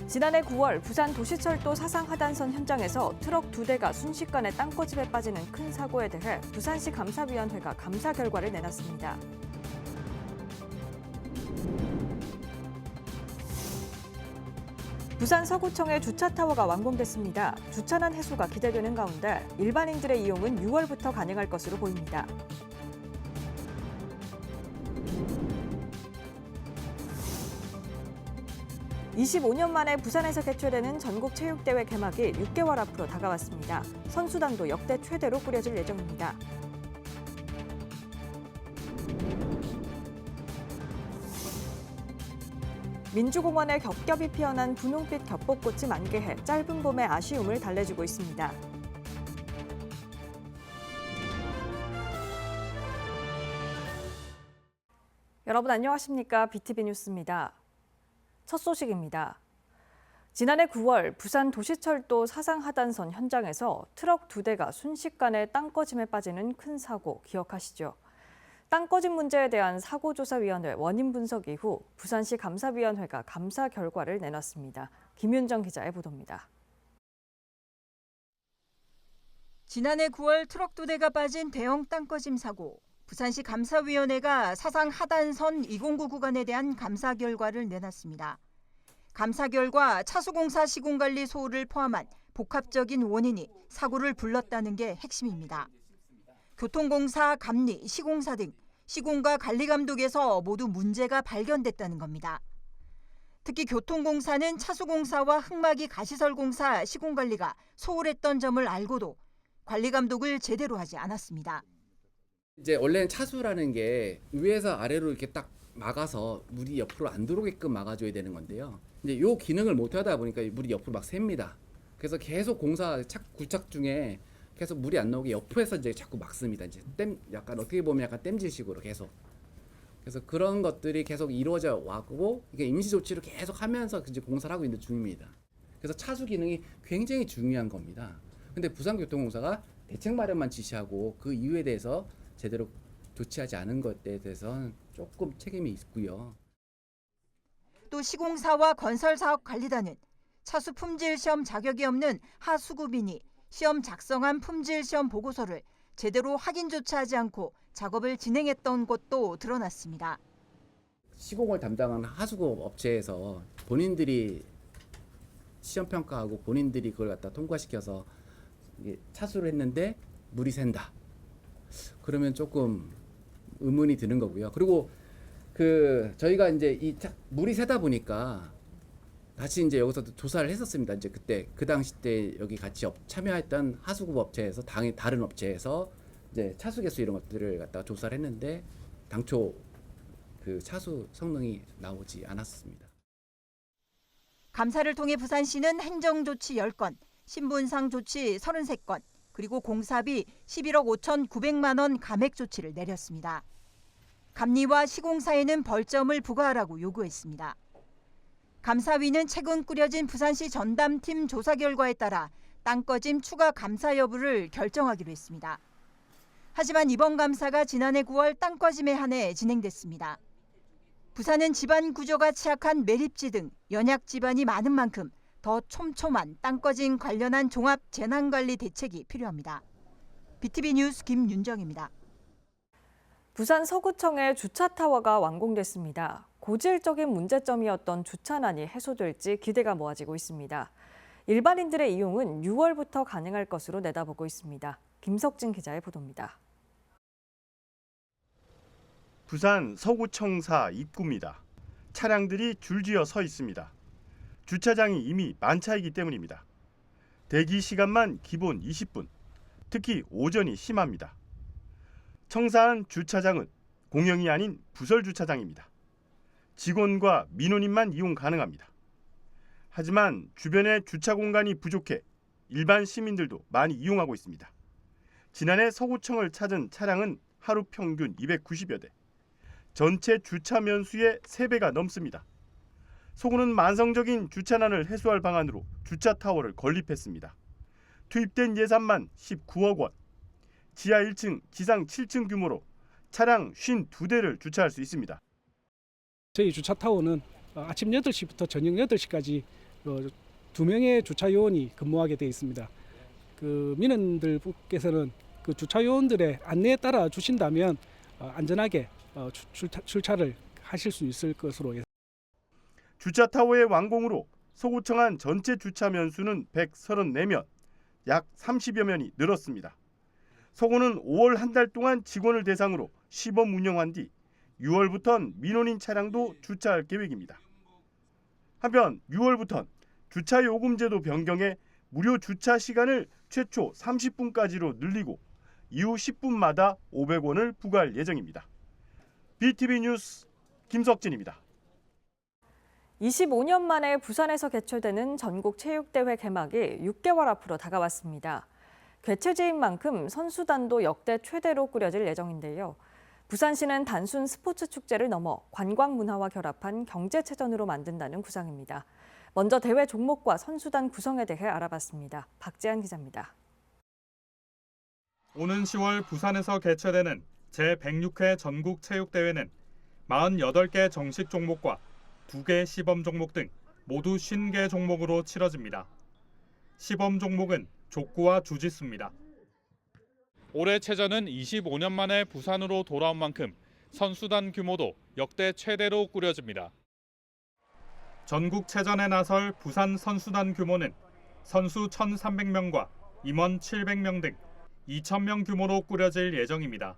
지난해 9월 부산 도시철도 사상 하단선 현장에서 트럭 2대가 순식간에 땅거집에 빠지는 큰 사고에 대해 부산시 감사위원회가 감사 결과를 내놨습니다. 부산 서구청의 주차타워가 완공됐습니다. 주차난 해소가 기대되는 가운데 일반인들의 이용은 6월부터 가능할 것으로 보입니다. (25년) 만에 부산에서 개최되는 전국체육대회 개막이 6개월 앞으로 다가왔습니다. 선수단도 역대 최대로 꾸려질 예정입니다. 민주공원에 겹겹이 피어난 분홍빛 겹복꽃이 만개해 짧은 봄의 아쉬움을 달래주고 있습니다. 여러분 안녕하십니까? BTV 뉴스입니다. 첫 소식입니다. 지난해 9월 부산 도시철도 사상 하단선 현장에서 트럭 2대가 순식간에 땅거짐에 빠지는 큰 사고 기억하시죠? 땅거짐 문제에 대한 사고조사위원회 원인 분석 이후 부산시 감사위원회가 감사 결과를 내놨습니다. 김윤정 기자의 보도입니다. 지난해 9월 트럭 2대가 빠진 대형 땅거짐 사고. 부산시 감사위원회가 사상 하단선 209 구간에 대한 감사 결과를 내놨습니다. 감사 결과 차수공사 시공관리 소홀을 포함한 복합적인 원인이 사고를 불렀다는 게 핵심입니다. 교통공사, 감리, 시공사 등 시공과 관리감독에서 모두 문제가 발견됐다는 겁니다. 특히 교통공사는 차수공사와 흙막이 가시설공사 시공관리가 소홀했던 점을 알고도 관리감독을 제대로 하지 않았습니다. 이제 원래는 차수라는 게 위에서 아래로 이렇게 딱 막아서 물이 옆으로 안 들어오게끔 막아줘야 되는 건데요. 이제 요 기능을 못 하다 보니까 물이 옆으로 막 샙니다. 그래서 계속 공사 굴착 중에 계속 물이 안 나오게 옆에서 이제 자꾸 막습니다. 이제 약간 어떻게 보면 약간 땜질식으로 계속. 그래서 그런 것들이 계속 이루어져 왔고 이게 임시 조치를 계속 하면서 이제 공사를 하고 있는 중입니다. 그래서 차수 기능이 굉장히 중요한 겁니다. 근데 부산교통공사가 대책 마련만 지시하고 그 이유에 대해서 제대로 조치하지 않은 것에 대해서는 조금 책임이 있고요. 또 시공사와 건설사업관리단은 차수 품질 시험 자격이 없는 하수구민이 시험 작성한 품질 시험 보고서를 제대로 확인조차 하지 않고 작업을 진행했던 것도 드러났습니다. 시공을 담당하는 하수구 업체에서 본인들이 시험 평가하고 본인들이 그걸 갖다 통과시켜서 차수를 했는데 물이 샌다. 그러면 조금 의문이 드는 거고요. 그리고 저희가 이제 물이 새다 보니까 다시 이제 여기서 조사를 했었습니다. 이제 그때 그 당시 때 여기 같이 참여했던 하수구 업체에서 다른 업체에서 이제 차수 개수 이런 것들을 갖다가 조사를 했는데 당초 그 차수 성능이 나오지 않았습니다. 감사를 통해 부산시는 행정조치 10건, 신분상 조치 33건, 그리고 공사비 11억 5,900만 원 감액 조치를 내렸습니다. 감리와 시공사에는 벌점을 부과하라고 요구했습니다. 감사위는 최근 꾸려진 부산시 전담팀 조사 결과에 따라 땅거짐 추가 감사 여부를 결정하기로 했습니다. 하지만 이번 감사가 지난해 9월 땅거짐에 한해 진행됐습니다. 부산은 지반 구조가 취약한 매립지 등 연약 지반이 많은 만큼 더 촘촘한 땅거짐 관련한 종합 재난관리 대책이 필요합니다. BTV 뉴스 김윤정입니다. 부산 서구청의 주차타워가 완공됐습니다. 고질적인 문제점이었던 주차난이 해소될지 기대가 모아지고 있습니다. 일반인들의 이용은 6월부터 가능할 것으로 내다보고 있습니다. 김석진 기자의 보도입니다. 부산 서구청사 입구입니다. 차량들이 줄지어 서 있습니다. 주차장이 이미 만차이기 때문입니다. 대기 시간만 기본 20분, 특히 오전이 심합니다. 청사안 주차장은 공영이 아닌 부설 주차장입니다. 직원과 민원인만 이용 가능합니다. 하지만 주변에 주차 공간이 부족해 일반 시민들도 많이 이용하고 있습니다. 지난해 서구청을 찾은 차량은 하루 평균 290여 대, 전체 주차 면수의 3배가 넘습니다. 서구는 만성적인 주차난을 해소할 방안으로 주차타워를 건립했습니다. 투입된 예산만 19억 원, 지하 1층, 지상 7층 규모로 차량 52대를 주차할 수 있습니다. 저희 주차타워는 아침 8시부터 저녁 8시까지 2명의 주차 요원이 근무하게 되어 있습니다. 그 민원들께서는 그 주차 요원들의 안내에 따라 주신다면 안전하게 출차를 하실 수 있을 것으로 예상됩니다. 주차 타워의 완공으로 서구청안 전체 주차 면수는 134면, 약 30여 면이 늘었습니다. 서구는 5월 한 달 동안 직원을 대상으로 시범 운영한 뒤 6월부턴 민원인 차량도 주차할 계획입니다. 한편 6월부턴 주차 요금 제도 변경해 무료 주차 시간을 최초 30분까지로 늘리고 이후 10분마다 500원을 부과할 예정입니다. BTV 뉴스 김석진입니다. 25년 만에 부산에서 개최되는 전국체육대회 개막이 6개월 앞으로 다가왔습니다. 개최지인 만큼 선수단도 역대 최대로 꾸려질 예정인데요. 부산시는 단순 스포츠 축제를 넘어 관광 문화와 결합한 경제체전으로 만든다는 구상입니다. 먼저 대회 종목과 선수단 구성에 대해 알아봤습니다. 박재한 기자입니다. 오는 10월 부산에서 개최되는 제106회 전국체육대회는 48개 정식 종목과 2개 시범 종목 등 모두 50개 종목으로 치러집니다. 시범 종목은 족구와 주짓수입니다. 올해 체전은 25년 만에 부산으로 돌아온 만큼 선수단 규모도 역대 최대로 꾸려집니다. 전국체전에 나설 부산 선수단 규모는 선수 1,300명과 임원 700명 등 2,000명 규모로 꾸려질 예정입니다.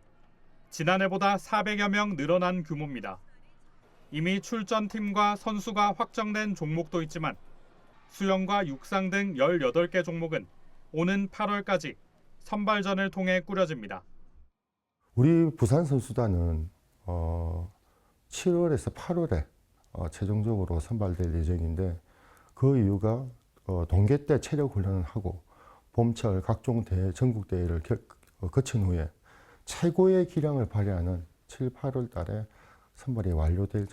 지난해보다 400여 명 늘어난 규모입니다. 이미 출전팀과 선수가 확정된 종목도 있지만 수영과 육상 등 18개 종목은 오는 8월까지 선발전을 통해 꾸려집니다. 우리 부산 선수단은 7월에서 8월에 최종적으로 선발될 예정인데 그 이유가 동계 때 체력 훈련을 하고 봄철 각종 전국 대회를 거친 후에 최고의 기량을 발휘하는 7, 8월 달에 선발이 완료될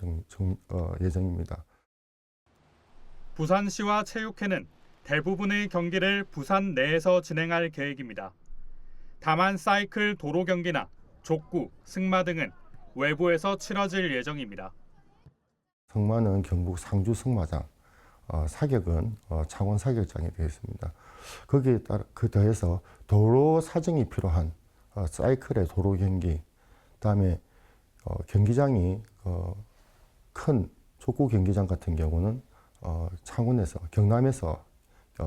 예정입니다. 부산시와 체육회는 대부분의 경기를 부산 내에서 진행할 계획입니다. 다만 사이클 도로 경기나 족구, 승마 등은 외부에서 치러질 예정입니다. 승마는 경북 상주 승마장, 사격은 창원 사격장이 되겠습니다. 거기에 따라 더해서 도로 사정이 필요한 사이클의 도로 경기, 그다음에 경기장이 큰 족구 경기장 같은 경우는 창원에서 경남에서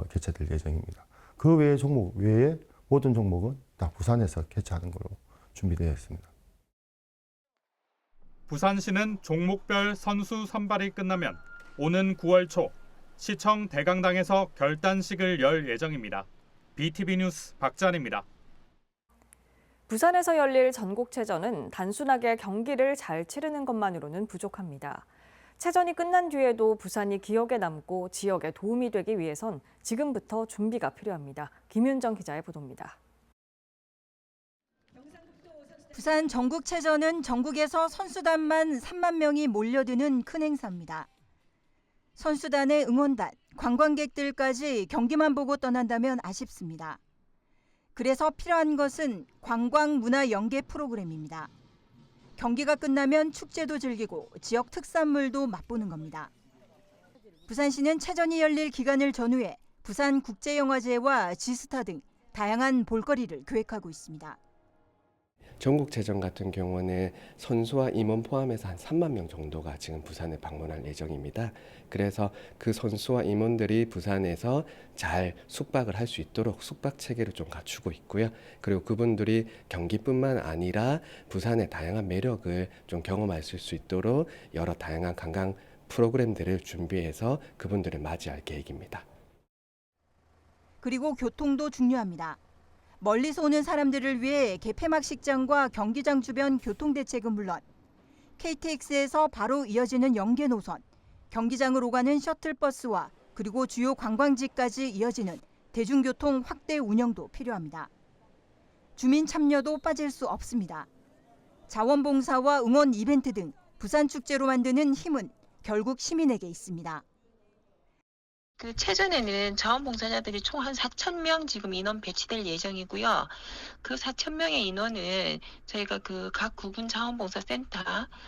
개최될 예정입니다. 그 외의 종목 외에 모든 종목은 다 부산에서 개최하는 걸로 준비되어 있습니다. 부산시는 종목별 선수 선발이 끝나면 오는 9월 초 시청 대강당에서 결단식을 열 예정입니다. BTV 뉴스 박찬입니다. 부산에서 열릴 전국체전은 단순하게 경기를 잘 치르는 것만으로는 부족합니다. 체전이 끝난 뒤에도 부산이 기억에 남고 지역에 도움이 되기 위해선 지금부터 준비가 필요합니다. 김윤정 기자의 보도입니다. 부산 전국체전은 전국에서 선수단만 3만 명이 몰려드는 큰 행사입니다. 선수단의 응원단, 관광객들까지 경기만 보고 떠난다면 아쉽습니다. 그래서 필요한 것은 관광 문화 연계 프로그램입니다. 경기가 끝나면 축제도 즐기고 지역 특산물도 맛보는 겁니다. 부산시는 체전이 열릴 기간을 전후해 부산국제영화제와 지스타 등 다양한 볼거리를 계획하고 있습니다. 전국체전 같은 경우는 선수와 임원 포함해서 한 3만 명 정도가 지금 부산에 방문할 예정입니다. 그래서 그 선수와 임원들이 부산에서 잘 숙박을 할 수 있도록 숙박 체계를 좀 갖추고 있고요. 그리고 그분들이 경기뿐만 아니라 부산의 다양한 매력을 좀 경험할 수 있도록 여러 다양한 관광 프로그램들을 준비해서 그분들을 맞이할 계획입니다. 그리고 교통도 중요합니다. 멀리서 오는 사람들을 위해 개폐막식장과 경기장 주변 교통대책은 물론 KTX에서 바로 이어지는 연계 노선, 경기장으로 가는 셔틀버스와 그리고 주요 관광지까지 이어지는 대중교통 확대 운영도 필요합니다. 주민 참여도 빠질 수 없습니다. 자원봉사와 응원 이벤트 등 부산축제로 만드는 힘은 결국 시민에게 있습니다. 그 체전에는 자원봉사자들이 총 한 4,000명 지금 인원 배치될 예정이고요. 그 4,000명의 인원은 저희가 그 각 구군 자원봉사센터,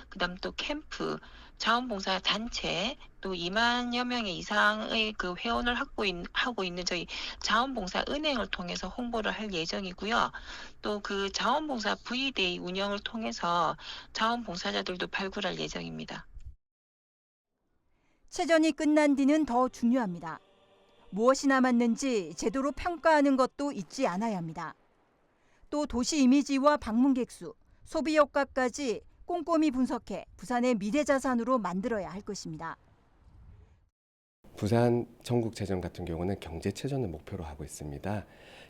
그다음 또 캠프, 자원봉사 단체, 또 2만여 명의 이상의 그 회원을 하고 있는 저희 자원봉사 은행을 통해서 홍보를 할 예정이고요. 또 그 자원봉사 V데이 운영을 통해서 자원봉사자들도 발굴할 예정입니다. 체전이 끝난 뒤는 더 중요합니다. 무엇이 남았는지 제대로 평가하는 것도 잊지 않아야 합니다. 또 도시 이미지와 방문객 수, 소비 효과까지 꼼꼼히 분석해 부산의 미래 자산으로 만들어야 할 것입니다. 부산 전국체전 같은 경우는 경제체전을 목표로 하고 있습니다.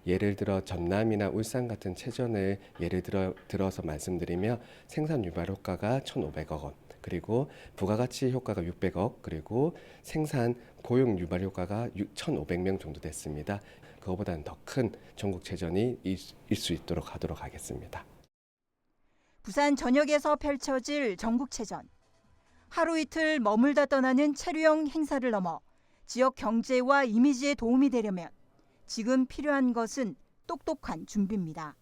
예를 들어 전남이나 울산 같은 체전을 예를 들어서 말씀드리면 생산 유발 효과가 1,500억 원, 그리고 부가가치 효과가 600억, 그리고 생산 고용 유발 효과가 1,500명 정도 됐습니다. 그거보다는 더 큰 전국체전이 있을 수 있도록 하도록 하겠습니다. 부산 전역에서 펼쳐질 전국체전. 하루 이틀 머물다 떠나는 체류형 행사를 넘어 지역 경제와 이미지에 도움이 되려면 지금 필요한 것은 똑똑한 준비입니다.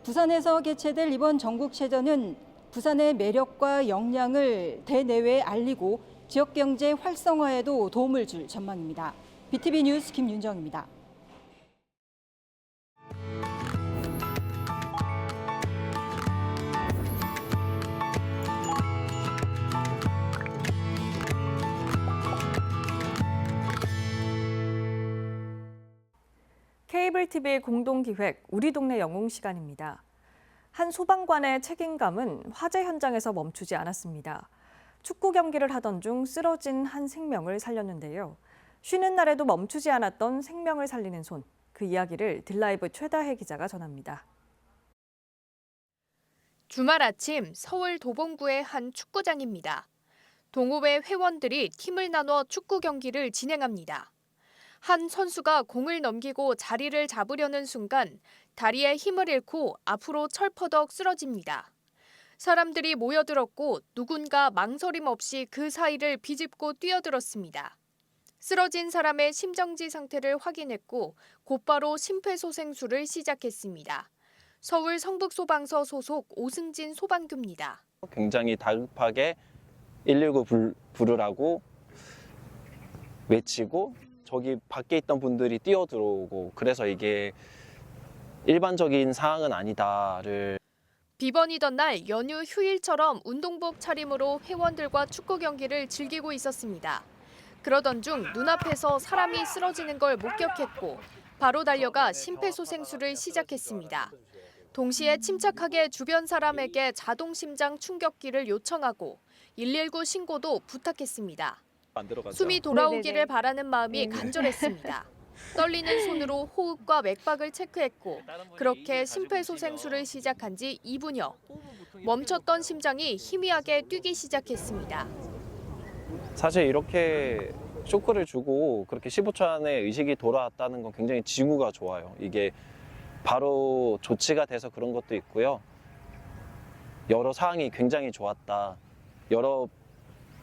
부산에서 개최될 이번 전국체전은 부산의 매력과 역량을 대내외에 알리고 지역 경제 활성화에도 도움을 줄 전망입니다. BTV 뉴스 김윤정입니다. 케이블 TV 공동기획 우리 동네 영웅 시간입니다. 한 소방관의 책임감은 화재 현장에서 멈추지 않았습니다. 축구 경기를 하던 중 쓰러진 한 생명을 살렸는데요. 쉬는 날에도 멈추지 않았던 생명을 살리는 손. 그 이야기를 딜라이브 최다혜 기자가 전합니다. 주말 아침 서울 도봉구의 한 축구장입니다. 동호회 회원들이 팀을 나눠 축구 경기를 진행합니다. 한 선수가 공을 넘기고 자리를 잡으려는 순간 다리에 힘을 잃고 앞으로 철퍼덕 쓰러집니다. 사람들이 모여들었고 누군가 망설임 없이 그 사이를 비집고 뛰어들었습니다. 쓰러진 사람의 심정지 상태를 확인했고 곧바로 심폐소생술을 시작했습니다. 서울 성북소방서 소속 오승진 소방교입니다. 굉장히 다급하게 119 부르라고 외치고 저기 밖에 있던 분들이 뛰어들어오고 그래서 이게 일반적인 상황은 아니다를. 비번이던 날 연휴 휴일처럼 운동복 차림으로 회원들과 축구 경기를 즐기고 있었습니다. 그러던 중 눈앞에서 사람이 쓰러지는 걸 목격했고 바로 달려가 심폐소생술을 시작했습니다. 동시에 침착하게 주변 사람에게 자동 심장 충격기를 요청하고 119 신고도 부탁했습니다. 숨이 돌아오기를 바라는 마음이 간절했습니다. 떨리는 손으로 호흡과 맥박을 체크했고 그렇게 심폐소생술을 시작한 지 2분여. 멈췄던 심장이 희미하게 뛰기 시작했습니다. 사실 이렇게 쇼크를 주고 그렇게 15초 안에 의식이 돌아왔다는 건 굉장히 징후가 좋아요. 이게 바로 조치가 돼서 그런 것도 있고요. 여러 상황이 굉장히 좋았다.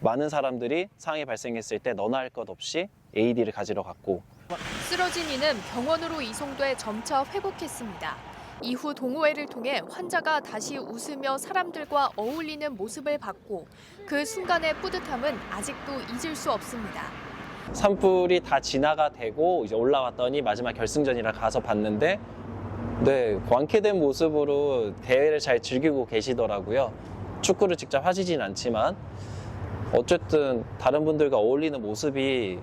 많은 사람들이 상황이 발생했을 때 너나 할 것 없이 AED를 가지러 갔고. 쓰러진 이는 병원으로 이송돼 점차 회복했습니다. 이후 동호회를 통해 환자가 다시 웃으며 사람들과 어울리는 모습을 봤고 그 순간의 뿌듯함은 아직도 잊을 수 없습니다. 산불이 다 진화가 되고 이제 올라왔더니 마지막 결승전이라 가서 봤는데 완쾌된 모습으로 대회를 잘 즐기고 계시더라고요. 축구를 직접 하시진 않지만 어쨌든 다른 분들과 어울리는 모습이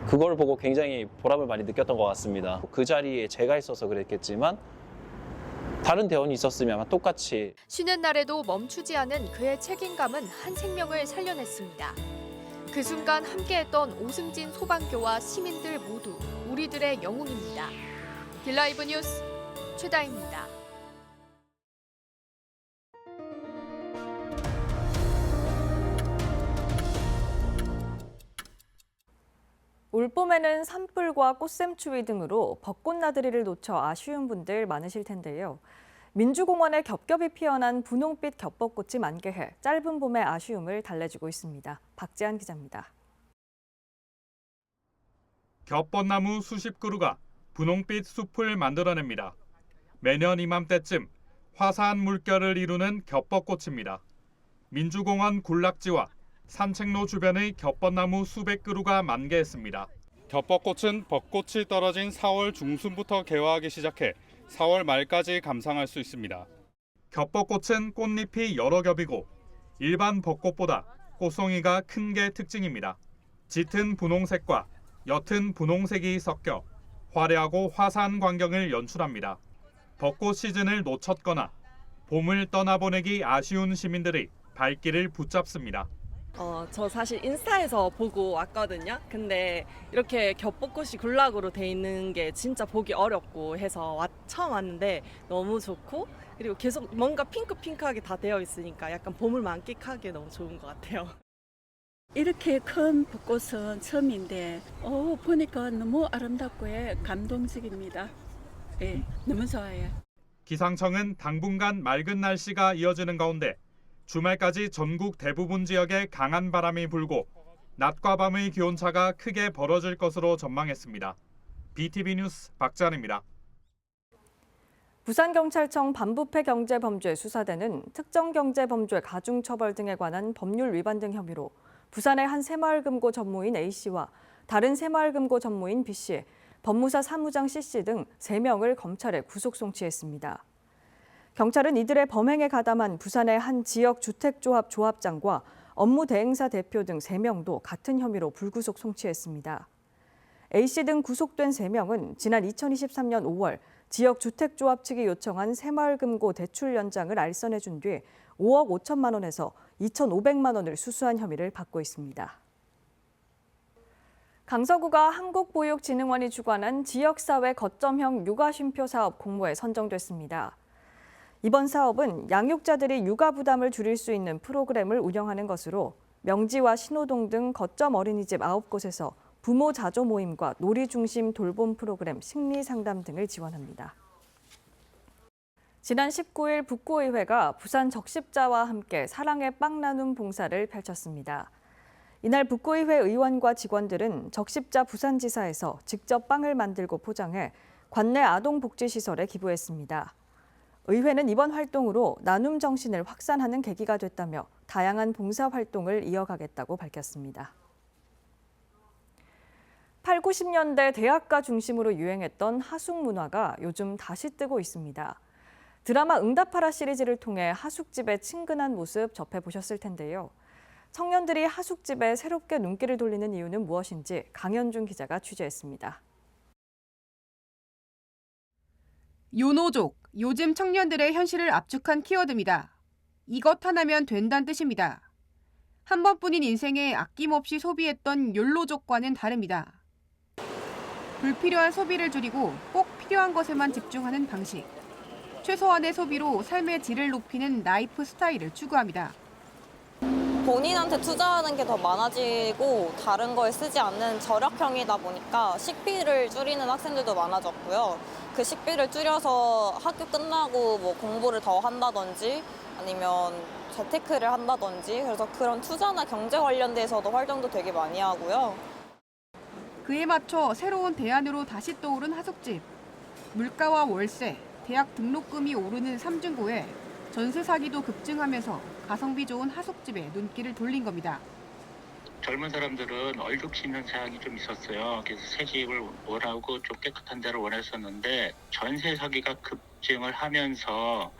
그걸 보고 굉장히 보람을 많이 느꼈던 것 같습니다. 그 자리에 제가 있어서 그랬겠지만 다른 대원이 있었으면 아마 똑같이. 쉬는 날에도 멈추지 않은 그의 책임감은 한 생명을 살려냈습니다. 그 순간 함께했던 오승진 소방교와 시민들 모두 우리들의 영웅입니다. 딜라이브 뉴스 최다희입니다. 올봄에는 산불과 꽃샘추위 등으로 벚꽃 나들이를 놓쳐 아쉬운 분들 많으실 텐데요. 민주공원에 겹겹이 피어난 분홍빛 겹벚꽃이 만개해 짧은 봄의 아쉬움을 달래주고 있습니다. 박지한 기자입니다. 겹벚나무 수십 그루가 분홍빛 숲을 만들어냅니다. 매년 이맘때쯤 화사한 물결을 이루는 겹벚꽃입니다. 민주공원 군락지와 산책로 주변의 겹벚나무 수백 그루가 만개했습니다. 겹벚꽃은 벚꽃이 떨어진 4월 중순부터 개화하기 시작해 4월 말까지 감상할 수 있습니다. 겹벚꽃은 꽃잎이 여러 겹이고 일반 벚꽃보다 꽃송이가 큰 게 특징입니다. 짙은 분홍색과 옅은 분홍색이 섞여 화려하고 화사한 광경을 연출합니다. 벚꽃 시즌을 놓쳤거나 봄을 떠나보내기 아쉬운 시민들의 발길을 붙잡습니다. 저 사실 인스타에서 보고 왔거든요. 근데 이렇게 겹벚꽃이 군락으로 돼 있는 게 진짜 보기 어렵고 해서 처음 왔는데 너무 좋고, 그리고 계속 뭔가 핑크핑크하게 다 되어 있으니까 약간 봄을 만끽하기에 너무 좋은 것 같아요. 이렇게 큰 벚꽃은 처음인데 보니까 너무 아름답고 감동적입니다. 예, 너무 좋아요. 기상청은 당분간 맑은 날씨가 이어지는 가운데 주말까지 전국 대부분 지역에 강한 바람이 불고 낮과 밤의 기온차가 크게 벌어질 것으로 전망했습니다. BTV 뉴스 박찬입니다. 부산경찰청 반부패 경제범죄 수사대는 특정경제범죄 가중처벌 등에 관한 법률 위반 등 혐의로 부산의 한 새마을금고 전무인 A씨와 다른 새마을금고 전무인 B씨, 법무사 사무장 C씨 등 3명을 검찰에 구속 송치했습니다. 경찰은 이들의 범행에 가담한 부산의 한 지역 주택조합 조합장과 업무 대행사 대표 등 3명도 같은 혐의로 불구속 송치했습니다. A씨 등 구속된 3명은 지난 2023년 5월 지역 주택조합 측이 요청한 새마을금고 대출 연장을 알선해준 뒤 5억 5천만 원에서 2,500만 원을 수수한 혐의를 받고 있습니다. 강서구가 한국보육진흥원이 주관한 지역사회 거점형 육아쉼표 사업 공모에 선정됐습니다. 이번 사업은 양육자들이 육아 부담을 줄일 수 있는 프로그램을 운영하는 것으로 명지와 신호동 등 거점 어린이집 9곳에서 부모 자조 모임과 놀이 중심 돌봄 프로그램, 심리 상담 등을 지원합니다. 지난 19일 북구의회가 부산 적십자와 함께 사랑의 빵 나눔 봉사를 펼쳤습니다. 이날 북구의회 의원과 직원들은 적십자 부산지사에서 직접 빵을 만들고 포장해 관내 아동복지시설에 기부했습니다. 의회는 이번 활동으로 나눔 정신을 확산하는 계기가 됐다며 다양한 봉사활동을 이어가겠다고 밝혔습니다. 8, 90년대 대학가 중심으로 유행했던 하숙 문화가 요즘 다시 뜨고 있습니다. 드라마 응답하라 시리즈를 통해 하숙집의 친근한 모습 접해보셨을 텐데요. 청년들이 하숙집에 새롭게 눈길을 돌리는 이유는 무엇인지 강현준 기자가 취재했습니다. 요노족, 요즘 청년들의 현실을 압축한 키워드입니다. 이것 하나면 된다는 뜻입니다. 한 번뿐인 인생에 아낌없이 소비했던 욜로족과는 다릅니다. 불필요한 소비를 줄이고 꼭 필요한 것에만 집중하는 방식. 최소한의 소비로 삶의 질을 높이는 라이프 스타일을 추구합니다. 본인한테 투자하는 게 더 많아지고 다른 거에 쓰지 않는 절약형이다 보니까 식비를 줄이는 학생들도 많아졌고요. 그 식비를 줄여서 학교 끝나고 뭐 공부를 더 한다든지 아니면 재테크를 한다든지, 그래서 그런 투자나 경제 관련돼서도 활동도 되게 많이 하고요. 그에 맞춰 새로운 대안으로 다시 떠오른 하숙집. 물가와 월세, 대학 등록금이 오르는 삼중고에 전세 사기도 급증하면서 가성비 좋은 하숙집에 눈길을 돌린 겁니다. 젊은 사람들은 얼죽심 현상이 좀 있었어요. 그래서 새 집을 원하고 좀 깨끗한 데를 원했었는데 전세 사기가 급증을 하면서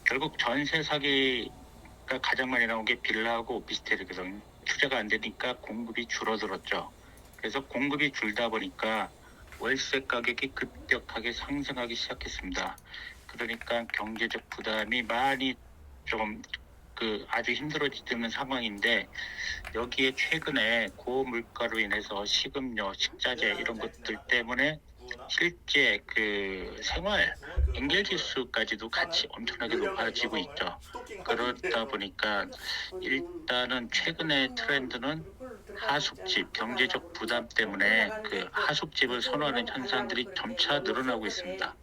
결국 전세 사기가 가장 많이 나온 게 빌라하고 오피스텔이거든요. 투자가 안 되니까 공급이 줄어들었죠. 그래서 공급이 줄다 보니까 월세 가격이 급격하게 상승하기 시작했습니다. 그러니까 경제적 부담이 많이 좀 아주 힘들어지는 상황인데, 여기에 최근에 고물가로 인해서 식음료, 식자재 이런 것들 때문에 실제 생활 연결 지수까지도 같이 엄청나게 높아지고 있죠. 그러다 보니까 일단은 최근의 트렌드는 하숙집, 경제적 부담 때문에 하숙집을 선호하는 현상들이 점차 늘어나고 있습니다.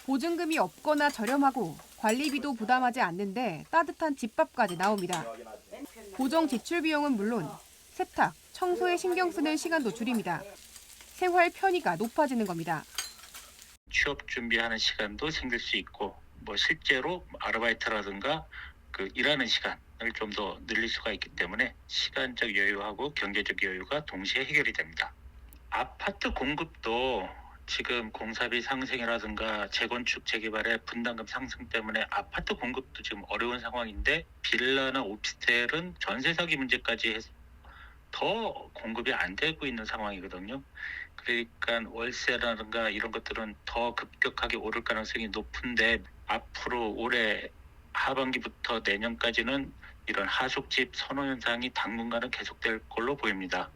보증금이 없거나 저렴하고 관리비도 부담하지 않는데 따뜻한 집밥까지 나옵니다. 고정 지출 비용은 물론 세탁, 청소에 신경 쓰는 시간도 줄입니다. 생활 편의가 높아지는 겁니다. 취업 준비하는 시간도 생길 수 있고 실제로 아르바이트라든가 일하는 시간을 좀 더 늘릴 수가 있기 때문에 시간적 여유하고 경제적 여유가 동시에 해결이 됩니다. 아파트 공급도 지금 공사비 상승이라든가 재건축 재개발의 분담금 상승 때문에 아파트 공급도 지금 어려운 상황인데 빌라나 오피스텔은 전세 사기 문제까지 해서 더 공급이 안 되고 있는 상황이거든요. 그러니까 월세라든가 이런 것들은 더 급격하게 오를 가능성이 높은데 앞으로 올해 하반기부터 내년까지는 이런 하숙집 선호 현상이 당분간은 계속될 걸로 보입니다.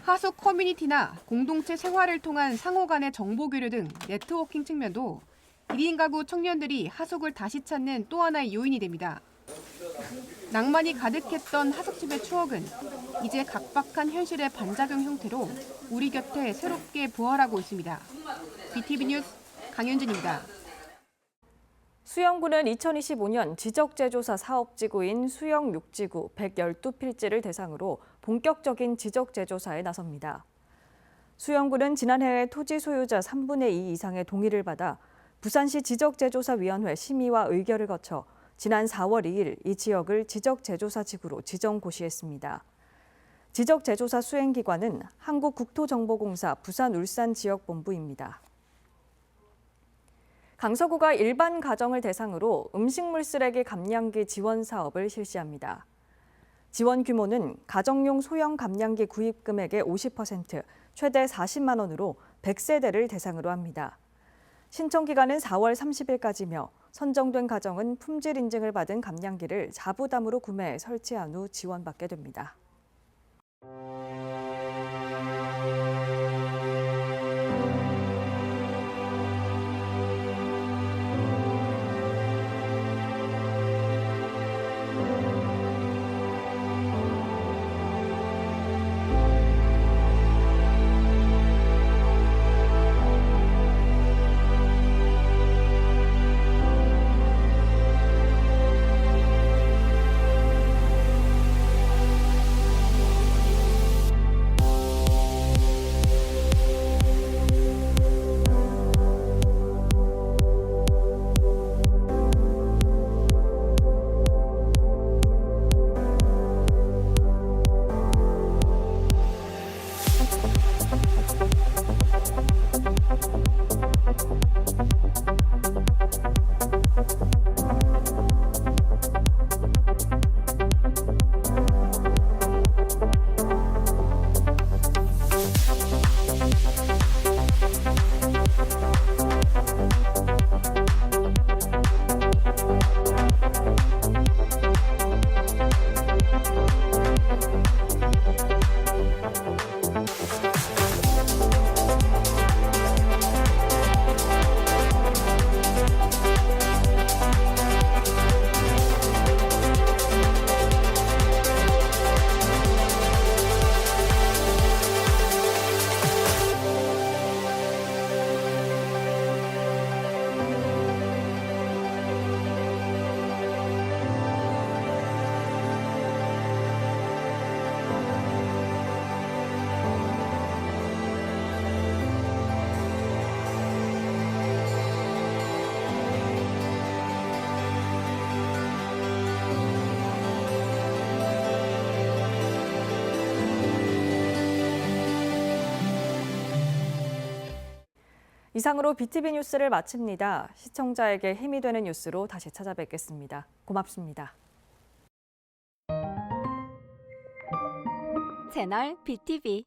하숙 커뮤니티나 공동체 생활을 통한 상호 간의 정보 교류 등 네트워킹 측면도 1인 가구 청년들이 하숙을 다시 찾는 또 하나의 요인이 됩니다. 낭만이 가득했던 하숙집의 추억은 이제 각박한 현실의 반작용 형태로 우리 곁에 새롭게 부활하고 있습니다. BTV 뉴스 강현진입니다. 수영구는 2025년 지적재조사 사업지구인 수영6지구 112필지를 대상으로 본격적인 지적재조사에 나섭니다. 수영구는 지난해 토지 소유자 3분의 2 이상의 동의를 받아 부산시 지적재조사위원회 심의와 의결을 거쳐 지난 4월 2일 이 지역을 지적재조사지구로 지정고시했습니다. 지적재조사 수행기관은 한국국토정보공사 부산울산지역본부입니다. 강서구가 일반 가정을 대상으로 음식물 쓰레기 감량기 지원 사업을 실시합니다. 지원 규모는 가정용 소형 감량기 구입 금액의 50%, 최대 40만 원으로 100세대를 대상으로 합니다. 신청 기간은 4월 30일까지며 선정된 가정은 품질 인증을 받은 감량기를 자부담으로 구매해 설치한 후 지원받게 됩니다. 이상으로 BTV 뉴스를 마칩니다. 시청자에게 힘이 되는 뉴스로 다시 찾아뵙겠습니다. 고맙습니다. 채널 BTV